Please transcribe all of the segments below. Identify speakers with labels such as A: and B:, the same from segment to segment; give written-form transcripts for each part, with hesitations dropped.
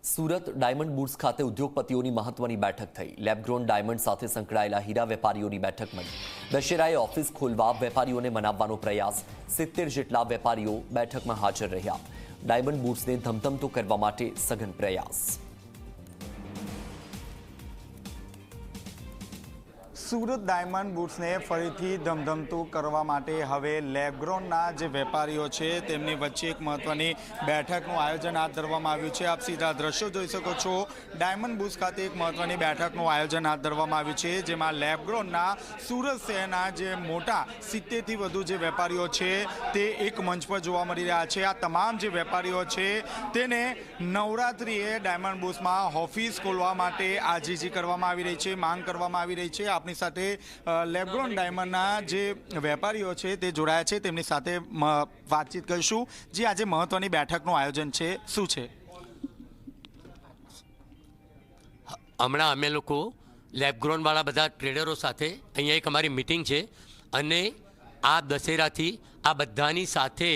A: Surat diamond બુટ્સ ખાતે ઉદ્યોગપતિઓની મહત્વની બેઠક થઈ। લેબગ્રોન ડાયમંડ સાથે સંકળાયેલા હીરા વેપારીઓની બેઠક મળી। દશેરાએ ઓફિસ ખોલવા વેપારીઓને મનાવવાનો પ્રયાસ। 70 જેટલા વેપારીઓ બેઠકમાં હાજર રહ્યા। ડાયમંડ બુટ્સને ધમધમતો કરવા માટે સઘન પ્રયાસ।
B: સુરત ડાયમંડ બુટ્સને ફરીથી ધમધમતું કરવા માટે હવે લેબગ્રોનના જે વેપારીઓ છે તેમની વચ્ચે એક મહત્વની બેઠકનું આયોજન હાથ ધરવામાં આવ્યું છે। આપ સીધા દ્રશ્યો જોઈ શકો છો। ડાયમંડ બુટ્સ ખાતે એક મહત્વની બેઠકનું આયોજન હાથ ધરવામાં આવ્યું છે, જેમાં લેબગ્રોનના સુરત શહેરના જે મોટા 70થી વધુ જે વેપારીઓ છે તે એક મંચ પર જોવા મળી રહ્યા છે। આ તમામ જે વેપારીઓ છે તેને નવરાત્રિએ ડાયમંડ બુટ્સમાં ઓફિસ ખોલવા માટે આજીજી કરવામાં આવી રહી છે, માંગ કરવામાં આવી રહી છે। આપણી સાથે લેબગ્રોન ડાયમંડના જે વેપારીઓ છે તે જોડાયા છે, તેમની સાથે વાતચીત કરીશું। જે આજે મહત્વની બેઠકનું આયોજન છે, શું છે?
C: હમણાં અમે લોકો લેબગ્રોનવાળા બધા ટ્રેડરો સાથે અહીંયા એક અમારી મિટિંગ છે અને આ દશેરાથી આ બધાની સાથે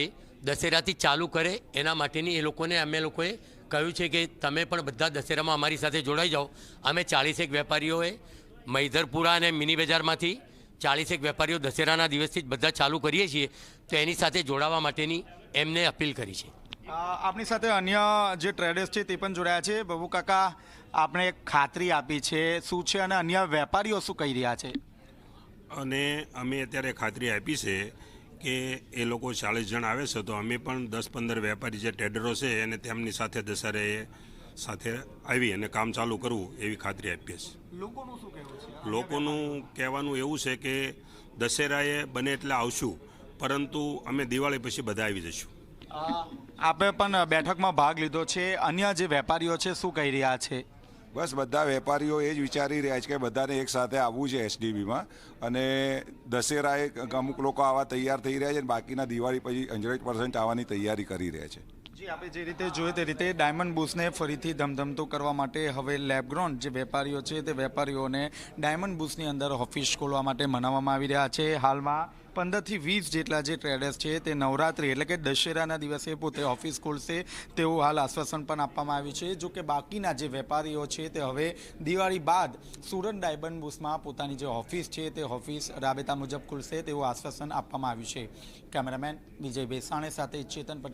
C: દશેરાથી ચાલુ કરે એના માટેની એ લોકોને અમે લોકોએ કહ્યું છે કે તમે પણ બધા દશેરામાં અમારી સાથે જોડાઈ જાઓ। અમે 40 વેપારીઓએ મૈધરપુરા અને મિની બજારમાંથી 40 વેપારીઓ દશેરાના દિવસથી જ બધા ચાલુ કરીએ છીએ, તો એની સાથે જોડાવા માટેની એમને અપીલ કરી છે।
B: આપણી સાથે અન્ય જે ટ્રેડર્સ છે તે પણ જોડાયા છે। બાબુ કાકા, આપણે એક ખાતરી આપી છે, શું છે અને અન્ય વેપારીઓ શું કહી રહ્યા છે?
D: અને અમે અત્યારે ખાતરી આપી છે કે એ લોકો 40 જણ આવે છે, તો અમે પણ 10-15 વેપારી જે ટ્રેડરો છે અને તેમની સાથે દશેરે સાથે આવી અને કામ ચાલુ કરવું એવી ખાતરી આપીએ છીએ।
B: લોકોનું શું કહેવું છે?
D: લોકોનું કહેવાનું એવું છે કે દશેરાએ બને એટલે આવશું, પરંતુ અમે દિવાળી પછી બધા આવી જઈશું।
B: આપણે પણ બેઠકમાં ભાગ લીધો છે, અન્ય જે વેપારીઓ છે શું કહી રહ્યા છે?
E: બસ બધા વેપારીઓ એ જ વિચારી રહ્યા છે કે બધાને એક સાથે આવવું છે એસડીબીમાં, અને દશેરાએ અમુક લોકો આવા તૈયાર થઈ રહ્યા છે અને બાકીના દિવાળી પછી 100% આવવાની તૈયારી કરી રહ્યા છે।
B: જી, આપણે જે રીતે જોઈએ તે રીતે ડાયમંડ બુટ્સને ફરીથી ધમધમતું કરવા માટે હવે લેબગ્રોન જે વેપારીઓ છે તે વેપારીઓને ડાયમંડ બુટ્સની અંદર ઓફિસ ખોલવા માટે મનાવવામાં આવી રહ્યા છે। હાલમાં 15થી 20 જેટલા જે ટ્રેડર્સ છે તે નવરાત્રિ એટલે કે દશેરાના દિવસે પોતે ઓફિસ ખોલશે તેવું હાલ આશ્વાસન પણ આપવામાં આવ્યું છે। જો કે બાકીના જે વેપારીઓ છે તે હવે દિવાળી બાદ સુરત ડાયમંડ બુટ્સમાં પોતાની જે ઓફિસ છે તે ઓફિસ રાબેતા મુજબ ખુલશે તેવું આશ્વાસન આપવામાં આવ્યું છે। કેમેરામેન વિજય બેસાણે સાથે ચેતન પટેલ।